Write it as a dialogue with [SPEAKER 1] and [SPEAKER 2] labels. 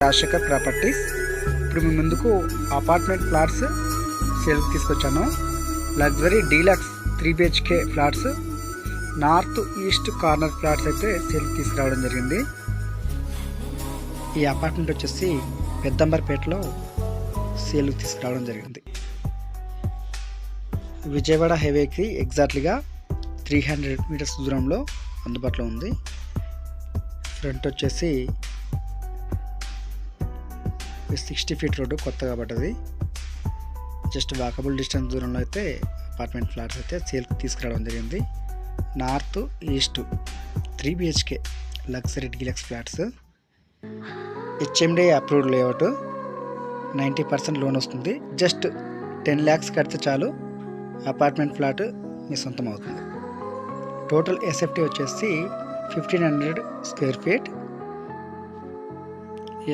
[SPEAKER 1] Rajasekhar properties. ఇప్పుడు మీ ముందుకు apartment flats సేల్కి తీసుకొచ్చాను. Luxury deluxe 3 BHK flats, north east corner flats అయితే సేల్కి తీసుకురావడం జరిగింది. ఈ అపార్ట్మెంట్ వచ్చేసి పెద్దంబర్పేటలో సేల్కి తీసుకురావడం జరిగింది. విజయవాడ హైవేకి ఎగ్జాక్ట్లీగా 300 మీటర్స్ దూరంలో అందుబాటులో ఉంది. ఫ్రంట్ వచ్చేసి 60 ఫీట్ రోడ్డు కొత్తగా పడ్డది. జస్ట్ వాకబుల్ డిస్టెన్స్ దూరంలో అయితే అపార్ట్మెంట్ ఫ్లాట్స్ అయితే సేల్కి తీసుకురావడం జరిగింది. North east 3 BHK luxury deluxe flats, HMDA approved layout, 90% loan వస్తుంది. జస్ట్ 10 lakhs కడితే చాలు అపార్ట్మెంట్ ఫ్లాట్ మీ సొంతం అవుతుంది. టోటల్ ఎస్ఎఫ్టీ వచ్చేసి 1500 స్క్వేర్ ఫీట్. ఈ